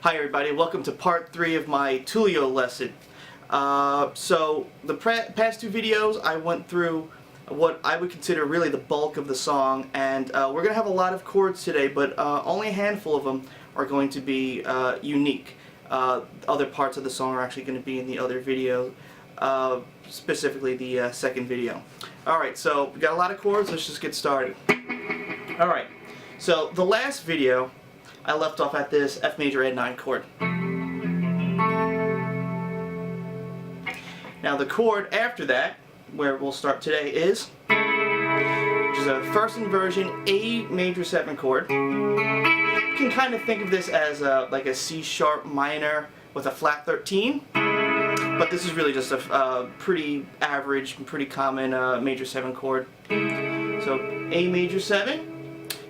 Hi everybody, welcome to part 3 of my Tullio lesson. So the past 2 videos I went through what I would consider really the bulk of the song, and we're going to have a lot of chords today, but only a handful of them are going to be unique. Other parts of the song are actually going to be in the other video, specifically the second video. Alright, so we got a lot of chords, let's just get started. Alright, so the last video I left off at this F major add 9 chord. Now the chord after that, where we'll start today, is, which is a first inversion A major 7 chord. You can kind of think of this as like a C sharp minor with a flat 13, but this is really just a pretty average, pretty common major 7 chord. So A major 7.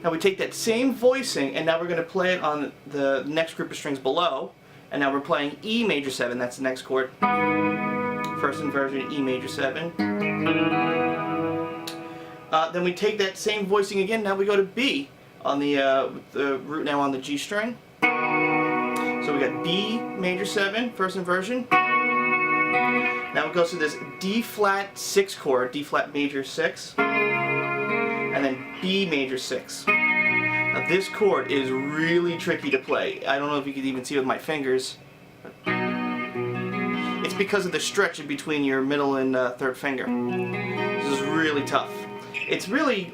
Now we take that same voicing and now we're going to play it on the next group of strings below, and now we're playing E major 7, that's the next chord. First inversion E major 7. Then we take that same voicing again, now we go to B on the root now on the G string. So we got B major 7, first inversion. Now it goes to this D flat 6 chord, D flat major 6. And then B major 6. Now this chord is really tricky to play. I don't know if you can even see with my fingers. It's because of the stretch in between your middle and third finger. This is really tough. It's really,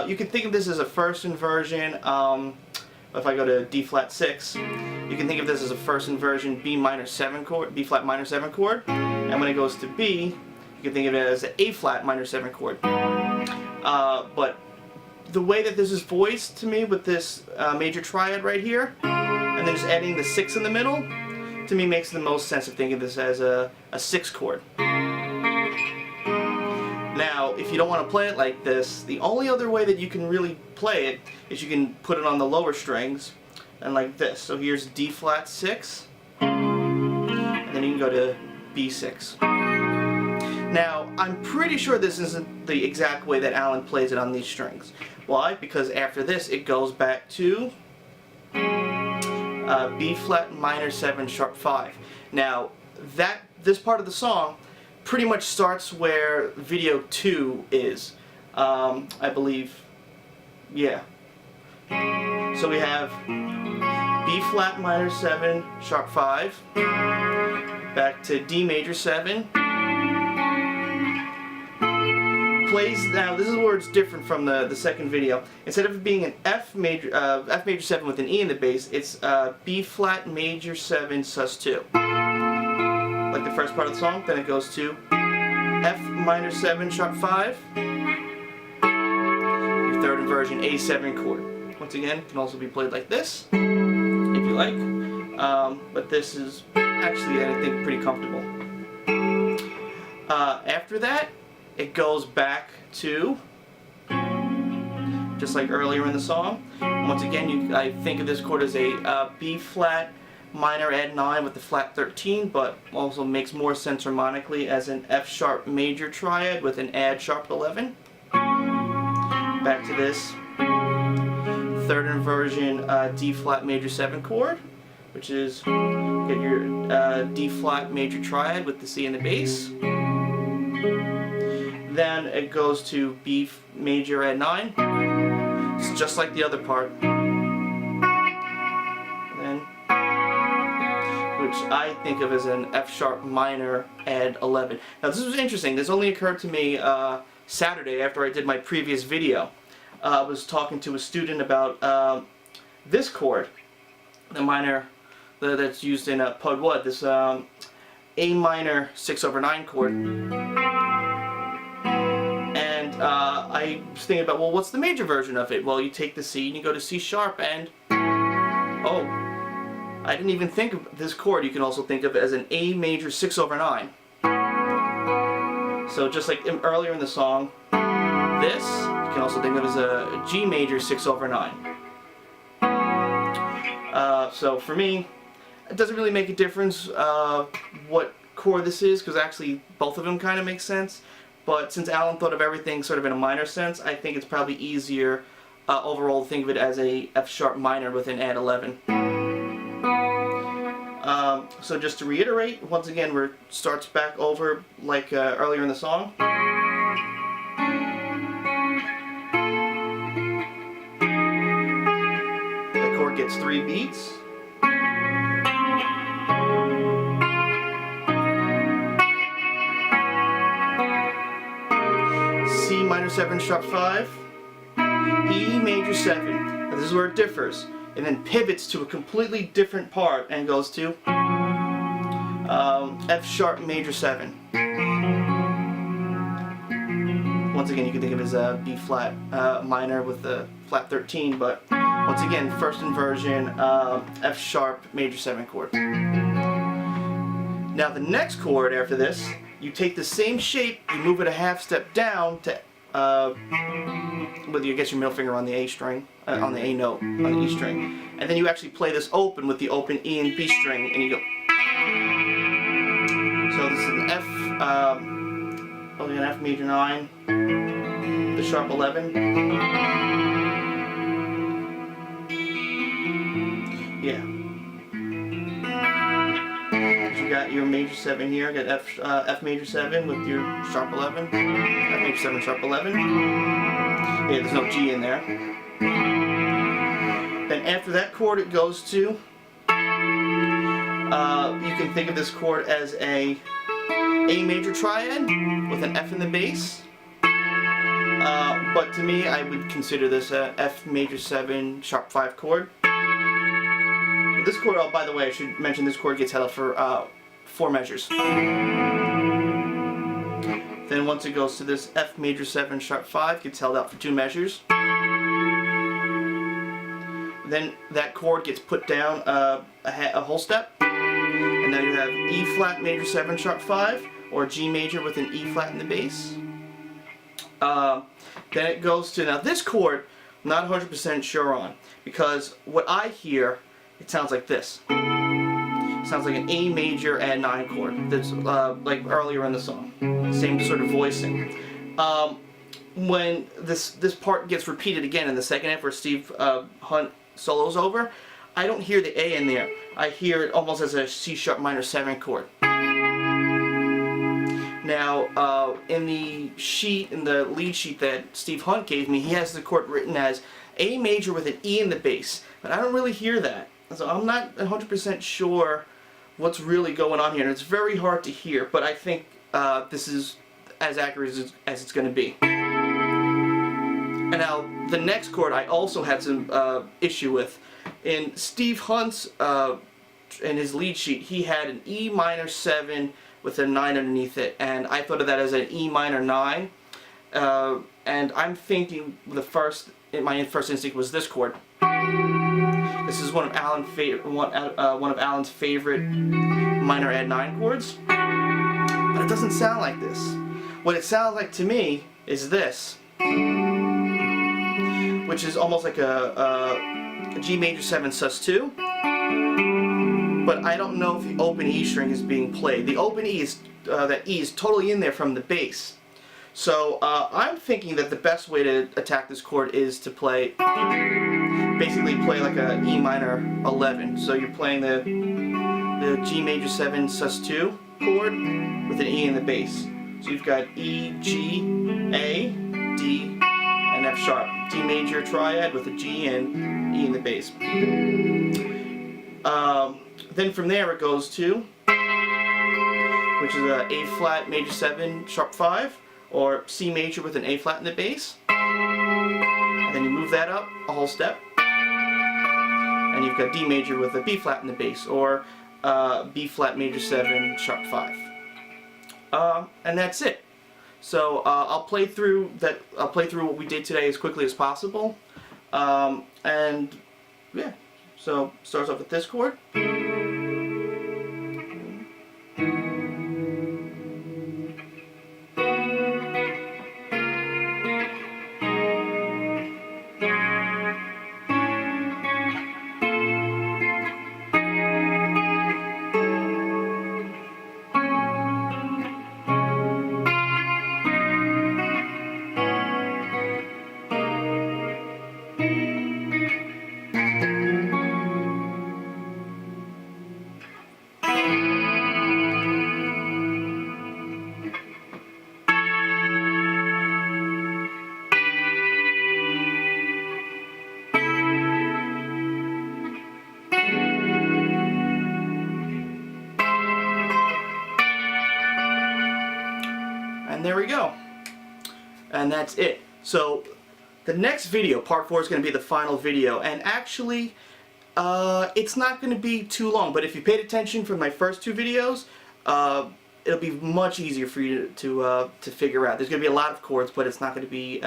you can think of this as a first inversion. If I go to D flat 6, you can think of this as a first inversion B minor 7 chord, B flat minor 7 chord. And when it goes to B, you can think of it as an A flat minor 7 chord. But the way that this is voiced to me with this major triad right here, and then just adding the 6 in the middle, to me makes the most sense of thinking of this as a 6 chord. Now, if you don't want to play it like this, the only other way that you can really play it is you can put it on the lower strings, and like this. So here's D flat 6, and then you can go to B6. Now, I'm pretty sure this isn't the exact way that Allan plays it on these strings. Why? Because after this it goes back to B flat minor 7 sharp 5. Now, this part of the song pretty much starts where video 2 is, I believe. Yeah. So we have B flat minor 7 sharp 5, back to D major 7. Plays, now this is where it's different from the second video. Instead of it being an F major 7 with an E in the bass, it's B flat major 7 sus 2. Like the first part of the song, then it goes to F minor 7 sharp 5. Your third inversion A7 chord. Once again, it can also be played like this, if you like. But this is actually, I think, pretty comfortable. After that, it goes back to, just like earlier in the song. Once again, I think of this chord as a B flat minor add 9 with the flat 13, but also makes more sense harmonically as an F sharp major triad with an add sharp 11. Back to this third inversion D flat major 7 chord, which is get your D flat major triad with the C in the bass. Then it goes to B major add 9. It's just like the other part. Then, which I think of as an F sharp minor add 11. Now this was interesting. This only occurred to me Saturday after I did my previous video. I was talking to a student about this chord, the minor that's used in Pod Wood, this A minor 6/9 chord. I was thinking about, well, what's the major version of it? Well, you take the C and you go to C sharp, and oh, I didn't even think of this chord. You can also think of it as an A major 6/9. So just like earlier in the song, this you can also think of as a G major 6/9. So for me, it doesn't really make a difference what chord this is, because actually both of them kind of make sense. But since Allan thought of everything sort of in a minor sense, I think it's probably easier overall to think of it as a F sharp minor with an add 11. So just to reiterate, once again, we starts back over like earlier in the song. The chord gets 3 beats. C minor 7 sharp 5, E major 7. Now this is where it differs, and then pivots to a completely different part and goes to F sharp major 7. Once again, you can think of it as a B flat minor with a flat 13, but once again, first inversion, F sharp major 7 chord. Now the next chord after this, you take the same shape, you move it a half step down to, with I guess your middle finger on the A string, on the A note, on the E string, and then you actually play this open with the open E and B string, and you go. So this is an F, probably an F major 9, the sharp 11. Yeah. You got your major 7 here, got F major 7 with your sharp 11, F major 7 sharp 11. Yeah, there's no G in there. Then after that chord it goes to, you can think of this chord as a major triad with an F in the bass. But to me, I would consider this a F major 7 sharp 5 chord. This chord, oh, by the way, I should mention this chord gets held up for 4 measures. Then once it goes to this F major 7 sharp 5, gets held out for 2 measures. Then that chord gets put down a whole step. And now you have E flat major 7 sharp 5, or G major with an E flat in the bass. Then it goes to, now this chord, I'm not 100% sure on, because what I hear, it sounds like this. It sounds like an A major add 9 chord. That's like earlier in the song. Same sort of voicing. When this part gets repeated again in the second half where Steve Hunt solos over, I don't hear the A in there. I hear it almost as a C sharp minor 7 chord. Now, in the sheet, in the lead sheet that Steve Hunt gave me, he has the chord written as A major with an E in the bass, but I don't really hear that. So I'm not 100% sure what's really going on here, and it's very hard to hear, but I think this is as accurate as it's going to be. And now, the next chord I also had some issue with. In Steve Hunt's, in his lead sheet, he had an E minor 7 with a 9 underneath it, and I thought of that as an E minor 9, and I'm thinking my first instinct was this chord. This is one of Allan's favorite minor add 9 chords, but it doesn't sound like this. What it sounds like to me is this, which is almost like a G major 7 sus2. But I don't know if the open E string is being played. The open E is, that E is totally in there from the bass. So I'm thinking that the best way to attack this chord is to play, basically play like a E minor 11. So you're playing the G major 7 sus2 chord with an E in the bass. So you've got E, G, A, D, and F sharp. D major triad with a G and E in the bass. Then from there it goes to, which is a A flat major 7 sharp 5, or C major with an A flat in the bass. And then you move that up a whole step, and you've got D major with a B flat in the bass, or B flat major 7 sharp 5. And that's it. So I'll play through what we did today as quickly as possible. And yeah. So starts off with this chord. And that's it. So the next video, part 4, is going to be the final video, and actually it's not going to be too long, but if you paid attention from my first 2 videos, it'll be much easier for you to figure out. There's going to be a lot of chords, but it's not going to be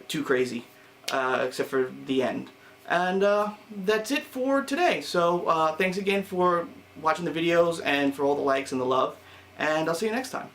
too crazy, except for the end. And that's it for today. So thanks again for watching the videos and for all the likes and the love, and I'll see you next time.